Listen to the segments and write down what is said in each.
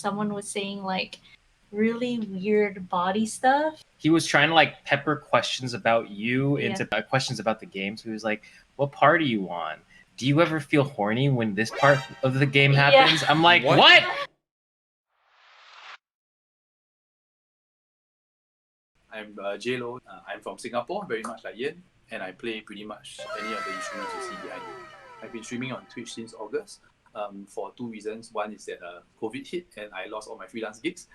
someone was saying like really weird body stuff. He was trying to like pepper questions about you into questions about the game. So he was like, "What part are you on? Do you ever feel horny when this part of the game happens?" I'm like, what? I'm J-Lo. I'm from Singapore, very much like Ian, and I play pretty much any of the instruments you see behind me. I've been streaming on Twitch since August for two reasons. One is that COVID hit and I lost all my freelance gigs.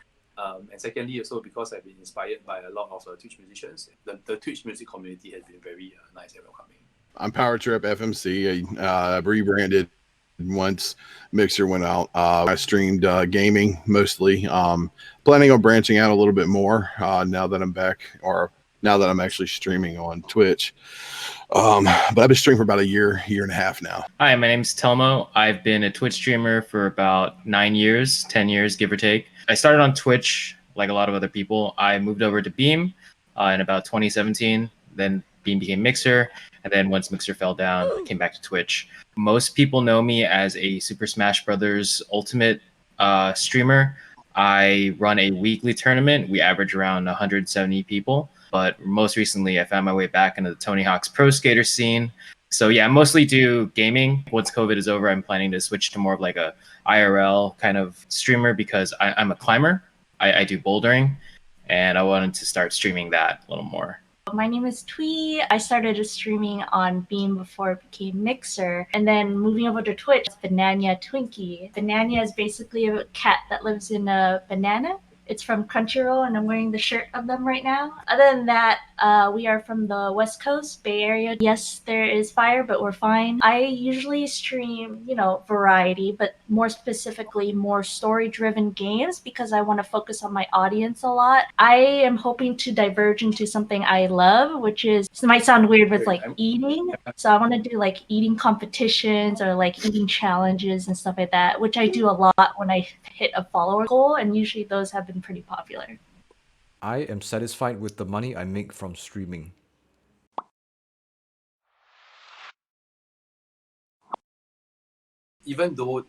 And secondly, also because I've been inspired by a lot of Twitch musicians. The Twitch music community has been very nice and welcoming. I'm Powertrip FMC. I rebranded once Mixer went out. I streamed gaming mostly. Planning on branching out a little bit more now that I'm back, or now that I'm actually streaming on Twitch. But I've been streaming for about a year and a half now. Hi, my name's Telmo. I've been a Twitch streamer for about 9 years, 10 years, give or take. I started on Twitch like a lot of other people. I moved over to Beam in about 2017. Then Beam became Mixer. And then once Mixer fell down, I came back to Twitch. Most people know me as a Super Smash Brothers Ultimate streamer. I run a weekly tournament. We average around 170 people. But most recently, I found my way back into the Tony Hawk's Pro Skater scene. So yeah, I mostly do gaming. Once COVID is over, I'm planning to switch to more of like a IRL kind of streamer because I'm a climber. I do bouldering, and I wanted to start streaming that a little more. My name is Twee. I started streaming on Beam before it became Mixer. And then moving over to Twitch, it's Banana Twinkie. Banana is basically a cat that lives in a banana. It's from Crunchyroll, and I'm wearing the shirt of them right now. Other than that, we are from the West Coast, Bay Area. Yes, there is fire, but we're fine. I usually stream, variety, but more specifically, more story-driven games because I want to focus on my audience a lot. I am hoping to diverge into something I love, which is, this might sound weird with like eating. So I want to do like eating competitions or like eating challenges and stuff like that, which I do a lot when I hit a follower goal, and usually those have been pretty popular. I am satisfied with the money I make from streaming. Even though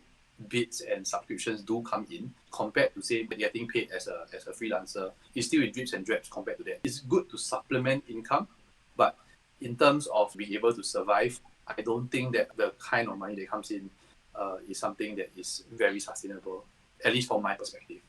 bits and subscriptions do come in, compared to say getting paid as a freelancer, it's still in drips and drabs compared to that. It's good to supplement income, but in terms of being able to survive, I don't think that the kind of money that comes in is something that is very sustainable, at least from my perspective.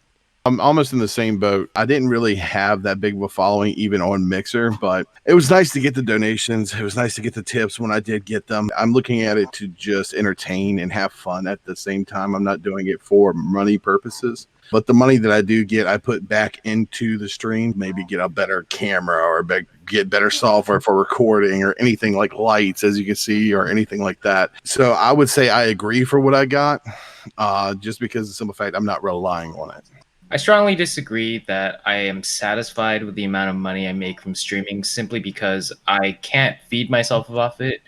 I'm almost in the same boat. I didn't really have that big of a following even on Mixer, but it was nice to get the donations. It was nice to get the tips when I did get them. I'm looking at it to just entertain and have fun at the same time. I'm not doing it for money purposes. But the money that I do get, I put back into the stream, maybe get a better camera or get better software for recording or anything like lights, as you can see, or anything like that. So I would say I agree for what I got, just because of the simple fact I'm not relying on it. I strongly disagree that I am satisfied with the amount of money I make from streaming simply because I can't feed myself off it,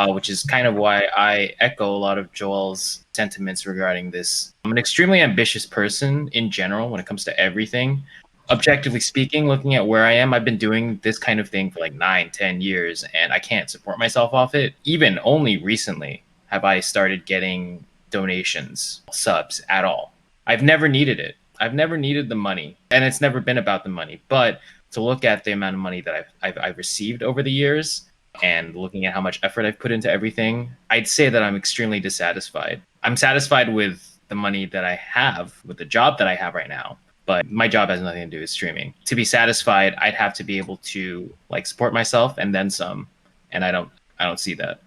which is kind of why I echo a lot of Joel's sentiments regarding this. I'm an extremely ambitious person in general when it comes to everything. Objectively speaking, looking at where I am, I've been doing this kind of thing for like 9-10 years, and I can't support myself off it. Even only recently have I started getting donations, subs at all. I've never needed it. I've never needed the money, and it's never been about the money. But to look at the amount of money that I've received over the years and looking at how much effort I've put into everything, I'd say that I'm extremely dissatisfied. I'm satisfied with the money that I have, with the job that I have right now, but my job has nothing to do with streaming. To be satisfied, I'd have to be able to like support myself and then some, and I don't see that.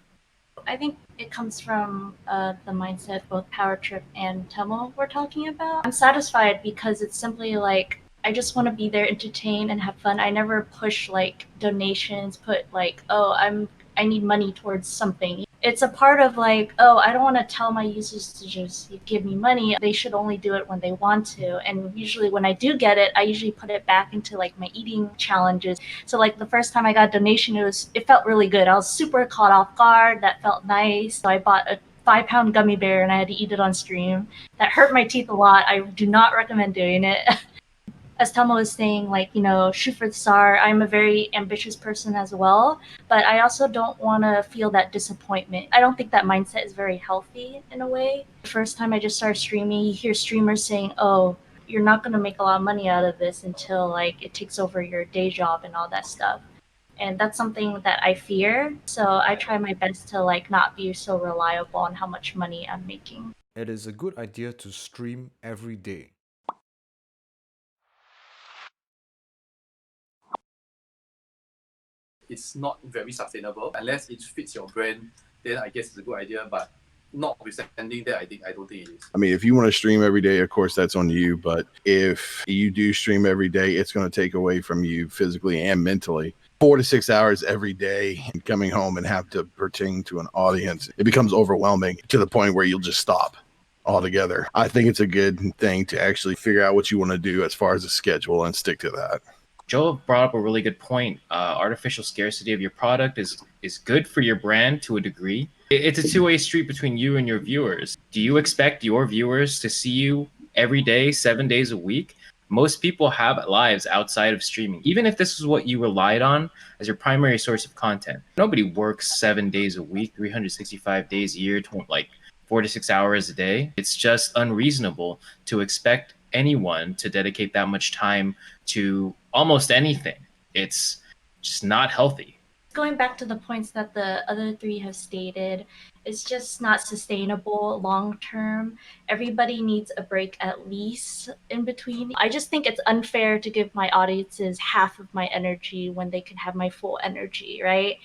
I think it comes from the mindset both Powertrip and Telmo were talking about. I'm satisfied because it's simply like I just want to be there, entertain, and have fun. I never push like donations, put like, oh, I need money towards something. It's a part of like, oh, I don't want to tell my users to just give me money. They should only do it when they want to. And usually when I do get it, I usually put it back into like my eating challenges. So like the first time I got a donation, it felt really good. I was super caught off guard. That felt nice. So I bought a 5-pound gummy bear and I had to eat it on stream. That hurt my teeth a lot. I do not recommend doing it. as Telmo was saying, like, shoot for the star. I'm a very ambitious person as well, but I also don't want to feel that disappointment. I don't think that mindset is very healthy in a way. The first time I just started streaming, you hear streamers saying, oh, you're not going to make a lot of money out of this until like it takes over your day job and all that stuff. And that's something that I fear. So I try my best to like not be so reliable on how much money I'm making. It is a good idea to stream every day. It's not very sustainable unless it fits your brand. Then I guess it's a good idea, but notwithstanding that, I don't think it is. I mean, if you want to stream every day, of course, that's on you. But if you do stream every day, it's going to take away from you physically and mentally. 4 to 6 hours every day and coming home and have to pertain to an audience, it becomes overwhelming to the point where you'll just stop altogether. I think it's a good thing to actually figure out what you want to do as far as a schedule and stick to that. Joel brought up a really good point. Artificial scarcity of your product is good for your brand to a degree. It's a two-way street between you and your viewers. Do you expect your viewers to see you every day, 7 days a week? Most people have lives outside of streaming. Even if this is what you relied on as your primary source of content, nobody works 7 days a week, 365 days a year, like 4 to 6 hours a day. It's just unreasonable to expect anyone to dedicate that much time to almost anything. It's just not healthy. Going back to the points that the other three have stated, it's just not sustainable long term. Everybody needs a break at least in between. I just think it's unfair to give my audiences half of my energy when they could have my full energy, right?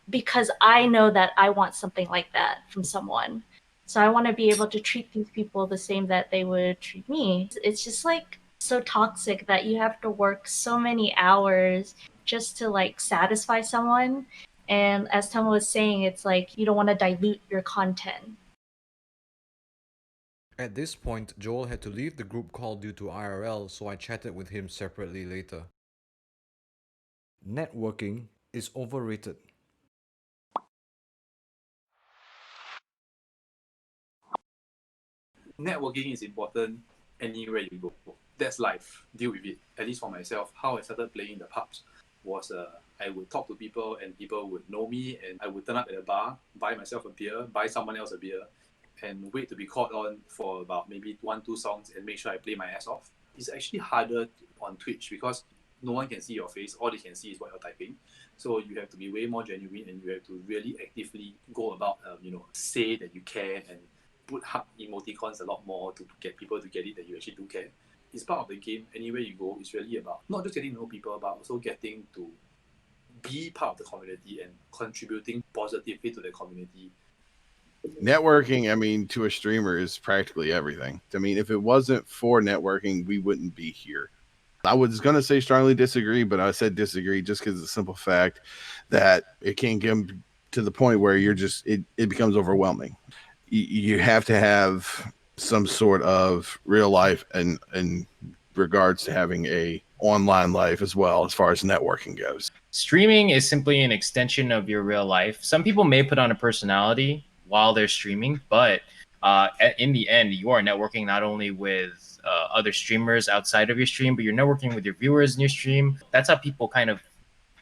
Because I know that I want something like that from someone. So I want to be able to treat these people the same that they would treat me. It's just like so toxic that you have to work so many hours just to like satisfy someone. And as Telmo was saying, it's like you don't want to dilute your content. At this point, Joel had to leave the group call due to IRL, so I chatted with him separately later. Networking is overrated. Networking is important anywhere you go. That's life. Deal with it. At least for myself, how I started playing in the pubs was I would talk to people and people would know me, and I would turn up at a bar, buy myself a beer, buy someone else a beer, and wait to be called on for about maybe 1-2 songs and make sure I play my ass off. It's actually harder on Twitch because no one can see your face. All they can see is what you're typing. So you have to be way more genuine, and you have to really actively go about, say that you care and put heart emoticons a lot more to get people to get it that you actually do care. It's part of the game. Anywhere you go, it's really about not just getting to know people, but also getting to be part of the community and contributing positively to the community. Networking, I mean, to a streamer is practically everything. I mean, if it wasn't for networking, we wouldn't be here. I was going to say strongly disagree, but I said disagree just because of the simple fact that it can get to the point where it becomes overwhelming. You have to have some sort of real life and in regards to having a online life as well as far as networking goes. Streaming is simply an extension of your real life. Some people may put on a personality while they're streaming, but in the end, you are networking not only with other streamers outside of your stream, but you're networking with your viewers in your stream. That's how people kind of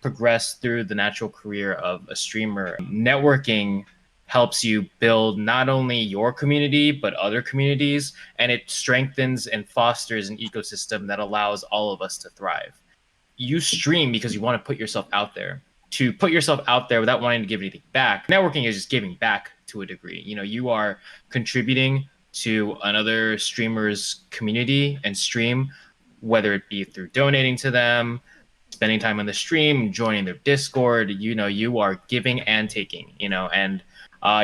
progress through the natural career of a streamer. Networking helps you build not only your community, but other communities, and it strengthens and fosters an ecosystem that allows all of us to thrive. You stream because you want to put yourself out there. To put yourself out there without wanting to give anything back, networking is just giving back to a degree. You are contributing to another streamer's community and stream, whether it be through donating to them, spending time on the stream, joining their Discord. You are giving and taking. And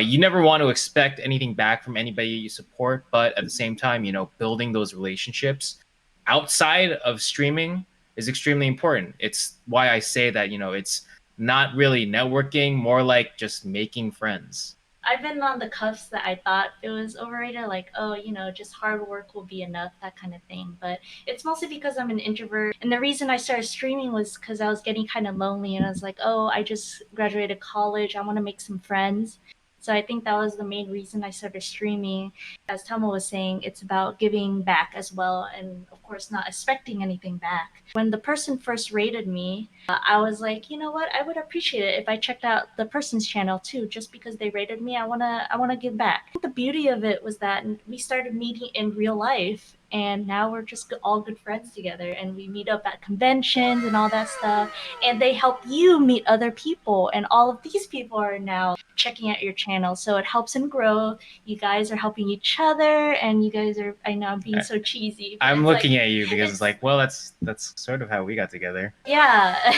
you never want to expect anything back from anybody you support, but at the same time, building those relationships outside of streaming is extremely important. It's why I say that, it's not really networking, more like just making friends. I've been on the cuffs that I thought it was overrated, like, oh, just hard work will be enough, that kind of thing. But it's mostly because I'm an introvert. And the reason I started streaming was because I was getting kind of lonely and I was like, oh, I just graduated college. I want to make some friends. So I think that was the main reason I started streaming. As Telmo was saying, it's about giving back as well, and of course, not expecting anything back. When the person first rated me, I was like, you know what? I would appreciate it if I checked out the person's channel too, just because they rated me. I wanna give back. The beauty of it was that we started meeting in real life, and now we're just all good friends together, and we meet up at conventions and all that stuff. And they help you meet other people, and all of these people are now checking out your channel, so it helps them grow. You guys are helping each other, and you guys are, I know I'm being so cheesy, but I'm it's looking like, at you because it's like, well, that's sort of how we got together. yeah.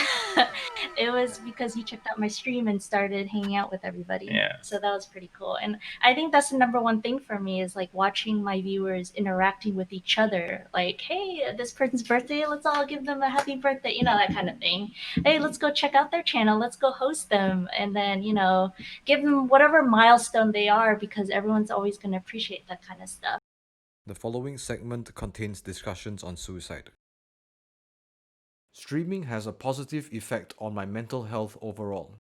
It was because you checked out my stream and started hanging out with everybody. Yeah. So that was pretty cool. And I think that's the number one thing for me, is like watching my viewers interacting with each other. Like, hey, this person's birthday, let's all give them a happy birthday, that kind of thing. Hey, let's go check out their channel, let's go host them, and then, give them whatever milestone they are, because everyone's always going to appreciate that kind of stuff. The following segment contains discussions on suicide. Streaming has a positive effect on my mental health overall.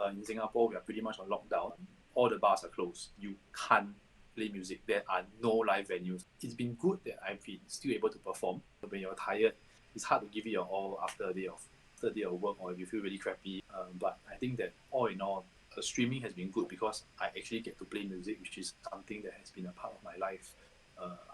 In Singapore, we are pretty much on lockdown. All the bars are closed. You can't play music. There are no live venues. It's been good that I've been still able to perform. When you're tired, it's hard to give it your all after a day of work, or if you feel really crappy. But I think that all in all, streaming has been good because I actually get to play music, which is something that has been a part of my life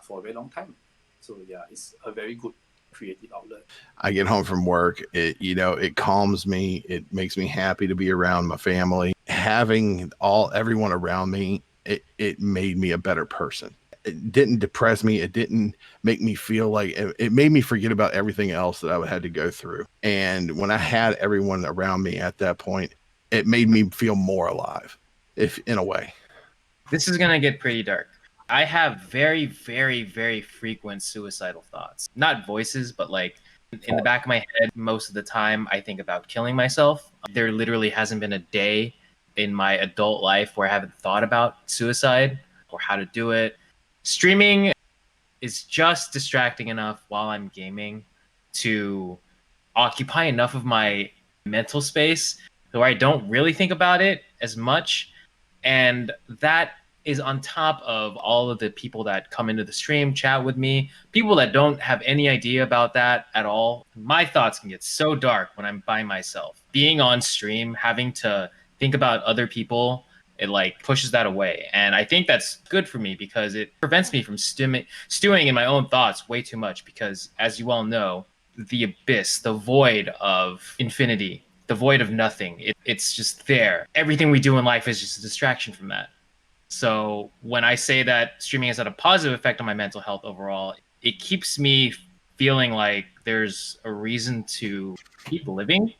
for a very long time. So yeah, it's a very good creative outlet. I get home from work, it calms me. It makes me happy to be around my family. Having everyone around me, it made me a better person. It didn't depress me. It didn't make me feel like it made me forget about everything else that I had to go through. And when I had everyone around me at that point, it made me feel more alive, if in a way. This is gonna get pretty dark. I have very, very, very frequent suicidal thoughts. Not voices, but like in the back of my head, most of the time I think about killing myself. There literally hasn't been a day in my adult life where I haven't thought about suicide or how to do it. Streaming is just distracting enough while I'm gaming to occupy enough of my mental space where I don't really think about it as much. And that is on top of all of the people that come into the stream, chat with me, people that don't have any idea about that at all. My thoughts can get so dark when I'm by myself. Being on stream, having to think about other people, it like pushes that away. And I think that's good for me because it prevents me from stewing in my own thoughts way too much. Because as you all know, the abyss, the void of infinity, the void of nothing, it's just there. Everything we do in life is just a distraction from that. So when I say that streaming has had a positive effect on my mental health overall, it keeps me feeling like there's a reason to keep living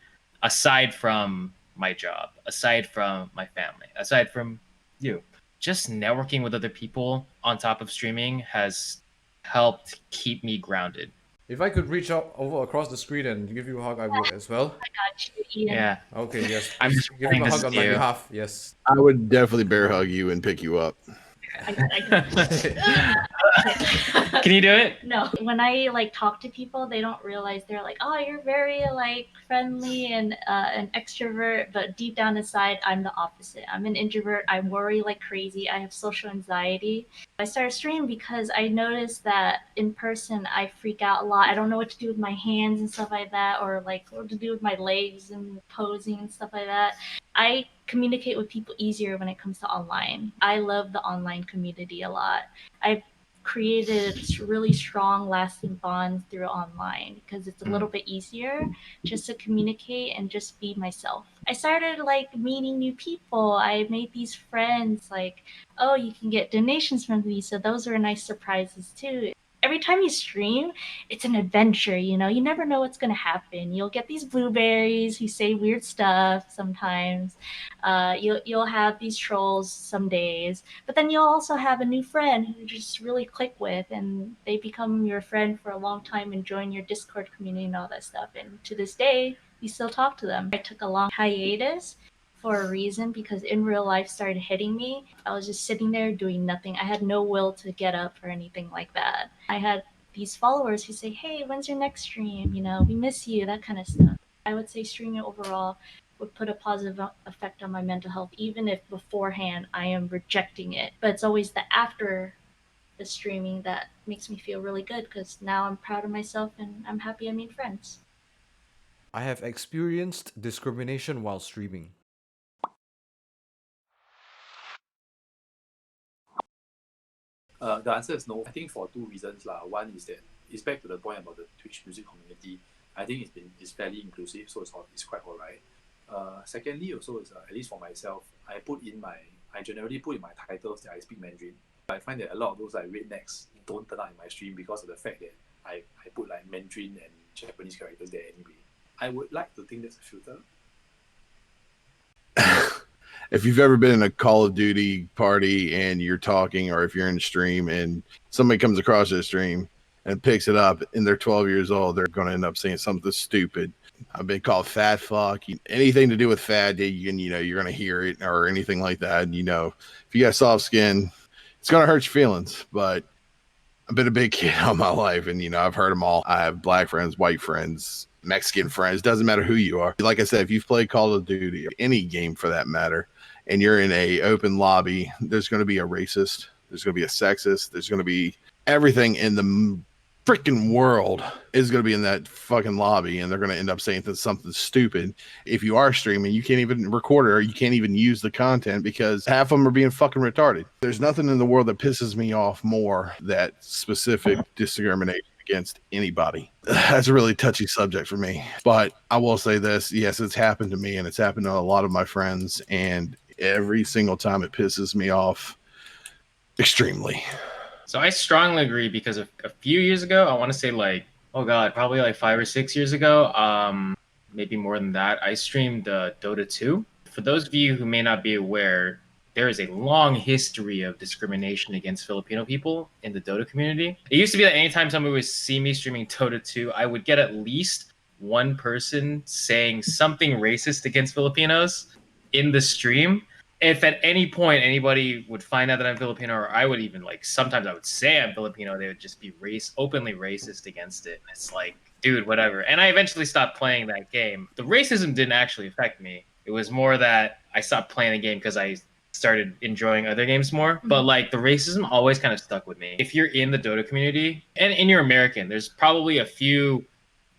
aside from my job, aside from my family, aside from you. Just networking with other people on top of streaming has helped keep me grounded. If I could reach out over across the screen and give you a hug, I would as well. Got you, Ian. Yeah. Okay, yes. I'm Please just give him a playing hug this on my to you. behalf. Yes. I would definitely bear hug you and pick you up. Can you do it? No. When I talk to people, they don't realize, they're like, "Oh, you're very friendly and an extrovert," but deep down inside, I'm the opposite. I'm an introvert. I worry like crazy. I have social anxiety. I started streaming because I noticed that in person I freak out a lot. I don't know what to do with my hands and stuff like that, or what to do with my legs and posing and stuff like that. I communicate with people easier when it comes to online. I love the online community a lot. I've created really strong, lasting bonds through online because it's a little bit easier just to communicate and just be myself. I started meeting new people. I made these friends oh, you can get donations from these, so those were nice surprises too. Every time you stream, it's an adventure, you never know what's going to happen. You'll get these blueberries who say weird stuff sometimes. You'll have these trolls some days, but then you'll also have a new friend who you just really click with, and they become your friend for a long time and join your Discord community and all that stuff. And to this day, we still talk to them. I took a long hiatus for a reason, because in real life started hitting me. I was just sitting there doing nothing. I had no will to get up or anything like that. I had these followers who say, "Hey, when's your next stream? We miss you," that kind of stuff. I would say streaming overall would put a positive effect on my mental health, even if beforehand I am rejecting it. But it's always the after the streaming that makes me feel really good because now I'm proud of myself and I'm happy I made friends. I have experienced discrimination while streaming. The answer is no. I think for two reasons lah. One is that it's back to the point about the Twitch music community. I think it's fairly inclusive, so it's quite alright. Secondly, also is at least for myself, I generally put in my titles that I speak Mandarin. I find that a lot of those like rednecks don't turn out in my stream because of the fact that I put like Mandarin and Japanese characters there anyway. I would like to think that's a filter. If you've ever been in a Call of Duty party and you're talking, or if you're in a stream and somebody comes across your stream and picks it up and they're 12 years old, they're going to end up saying something stupid. I've been called fat fuck. Anything to do with fat, you're going to hear it or anything like that. And, if you got soft skin, it's going to hurt your feelings. But I've been a big kid all my life, and I've heard them all. I have black friends, white friends, Mexican friends. Doesn't matter who you are. Like I said, if you've played Call of Duty, any game for that matter, and you're in a open lobby, there's going to be a racist, there's going to be a sexist, there's going to be everything in the freaking world is going to be in that fucking lobby, and they're going to end up saying something stupid. If you are streaming, you can't even record it, or you can't even use the content because half of them are being fucking retarded. There's nothing in the world that pisses me off more that specific discrimination against anybody. That's a really touchy subject for me. But I will say this, yes, it's happened to me, and it's happened to a lot of my friends, and every single time it pisses me off extremely. So I strongly agree because a few years ago, I want to say probably like 5 or 6 years ago, maybe more than that, I streamed Dota 2. For those of you who may not be aware, there is a long history of discrimination against Filipino people in the Dota community. It used to be that anytime somebody would see me streaming Dota 2, I would get at least one person saying something racist against Filipinos in the stream. If at any point anybody would find out that I'm Filipino, or I would even sometimes I would say I'm Filipino, they would just be openly racist against it. It's like, dude, whatever. And I eventually stopped playing that game. The racism didn't actually affect me. It was more that I stopped playing the game because I started enjoying other games more. Mm-hmm. But the racism always kind of stuck with me. If you're in the Dota community and you're American, there's probably a few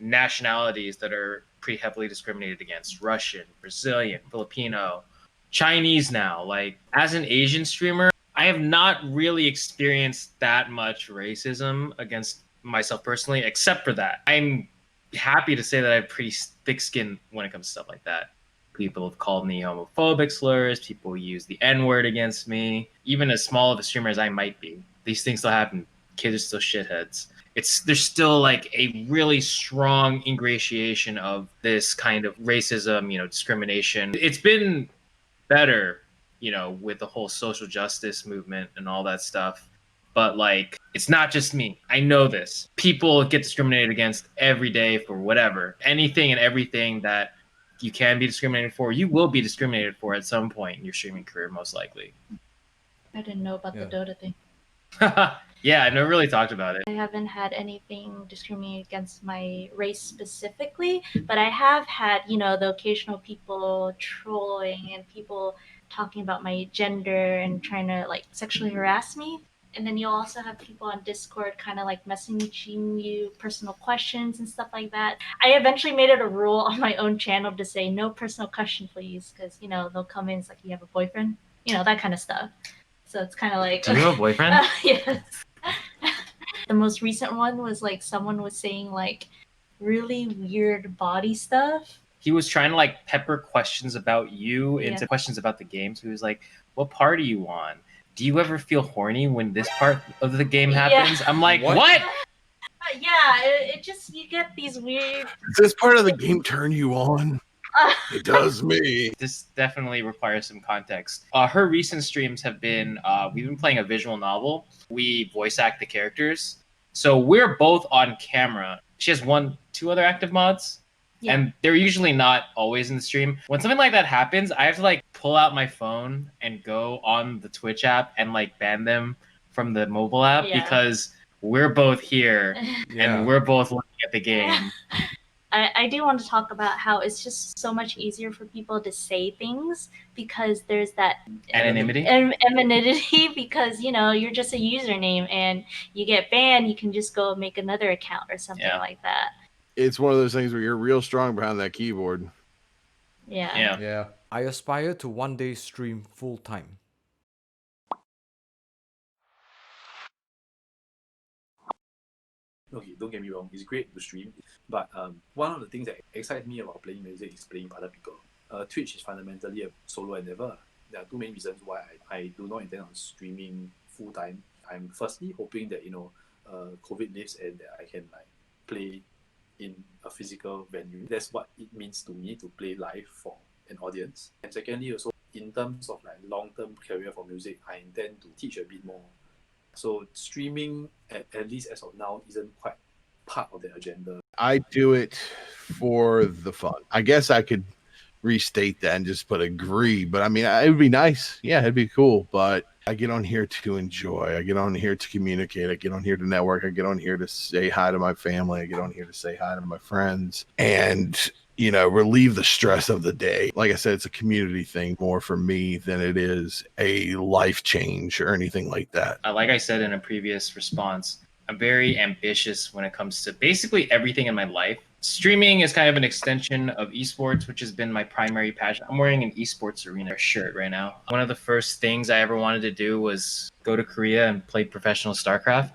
nationalities that are pretty heavily discriminated against: Russian, Brazilian, Filipino, Chinese now. As an Asian streamer, I have not really experienced that much racism against myself personally, except for that. I'm happy to say that I have pretty thick skin when it comes to stuff like that. People have called me homophobic slurs. People use the N-word against me. Even as small of a streamer as I might be, these things still happen. Kids are still shitheads. There's still a really strong ingratiation of this kind of racism, discrimination. It's been better, with the whole social justice movement and all that stuff. But it's not just me. I know this. People get discriminated against every day for whatever. Anything and everything that you can be discriminated for, you will be discriminated for at some point in your streaming career, most likely. I didn't know about the Dota thing. Yeah, I've never really talked about it. I haven't had anything discriminating against my race specifically, but I have had, the occasional people trolling and people talking about my gender and trying to sexually harass me. And then you'll also have people on Discord kind of messaging you personal questions and stuff like that. I eventually made it a rule on my own channel to say no personal question, please, because they'll come in, it's like, you have a boyfriend, that kind of stuff. So it's kind of like, do you have a boyfriend? Yes. The most recent one was someone was saying really weird body stuff. He was trying to pepper questions about you into questions about the game. So he was like, what part are you on? Do you ever feel horny when this part of the game happens? I'm like, what? Yeah, it just, you get these weird... Does this part of the game turn you on? It does me. This definitely requires some context. Her recent streams have been, we've been playing a visual novel. We voice act the characters. So we're both on camera. She has 2 other active mods. Yeah. And they're usually not always in the stream. When something like that happens, I have to pull out my phone and go on the Twitch app and ban them from the mobile app because we're both here and we're both looking at the game. I do want to talk about how it's just so much easier for people to say things because there's that Anonymity. anonymity because you're just a username and you get banned, you can just go make another account or something like that. It's one of those things where you're real strong behind that keyboard. Yeah. Yeah. I aspire to one day stream full time. Okay, don't get me wrong, it's great to stream, but one of the things that excites me about playing music is playing with other people. Twitch is fundamentally a solo endeavor. There are too many reasons why I do not intend on streaming full time. I'm firstly hoping that COVID lifts and that I can play in a physical venue. That's what it means to me to play live for an audience. And secondly, also in terms of long-term career for music, I intend to teach a bit more. So streaming, at least as of now, isn't quite part of the agenda. I do it for the fun. I guess I could restate that and just put agree, but I mean, it would be nice. Yeah, it'd be cool. But I get on here to enjoy. I get on here to communicate. I get on here to network. I get on here to say hi to my family. I get on here to say hi to my friends and, relieve the stress of the day. Like I said, it's a community thing more for me than it is a life change or anything like that. Like I said in a previous response, I'm very ambitious when it comes to basically everything in my life. Streaming is kind of an extension of esports, which has been my primary passion. I'm wearing an esports arena shirt right now. One of the first things I ever wanted to do was go to Korea and play professional StarCraft,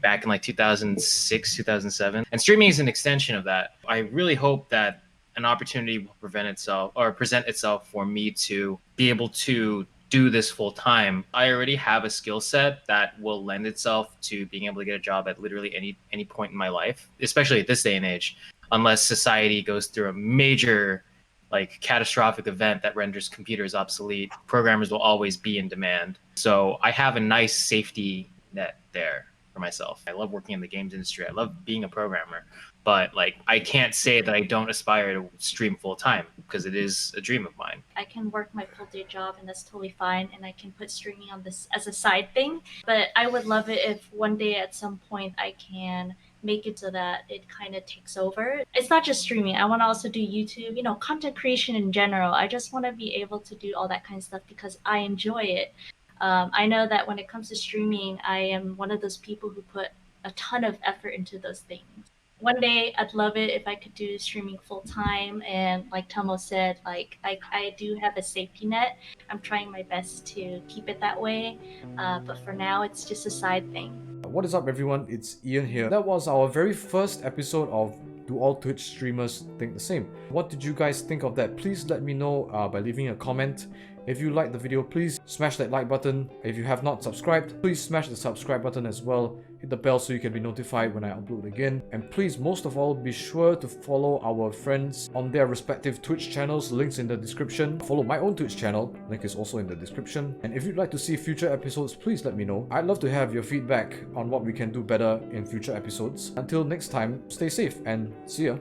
back in 2006, 2007. And streaming is an extension of that. I really hope that an opportunity will present itself for me to be able to do this full time. I already have a skill set that will lend itself to being able to get a job at literally any point in my life, especially at this day and age, unless society goes through a major catastrophic event that renders computers obsolete. Programmers will always be in demand. So I have a nice safety net there for myself. I love working in the games industry. I love being a programmer. But I can't say that I don't aspire to stream full time because it is a dream of mine. I can work my full day job and that's totally fine, and I can put streaming on this as a side thing. But I would love it if one day at some point I can make it so that it kind of takes over. It's not just streaming. I want to also do YouTube, content creation in general. I just want to be able to do all that kind of stuff because I enjoy it. I know that when it comes to streaming, I am one of those people who put a ton of effort into those things. One day I'd love it if I could do streaming full time, and like Telmo said, I do have a safety net. I'm trying my best to keep it that way, but for now it's just a side thing. What is up, everyone? It's Ian here. That was our very first episode of Do All Twitch Streamers Think the Same? What did you guys think of that? Please let me know by leaving a comment. If you liked the video, please smash that like button. If you have not subscribed, please smash the subscribe button as well. Hit the bell so you can be notified when I upload again. And please, most of all, be sure to follow our friends on their respective Twitch channels. Links in the description. Follow my own Twitch channel. Link is also in the description. And if you'd like to see future episodes, please let me know. I'd love to have your feedback on what we can do better in future episodes. Until next time, stay safe and see ya.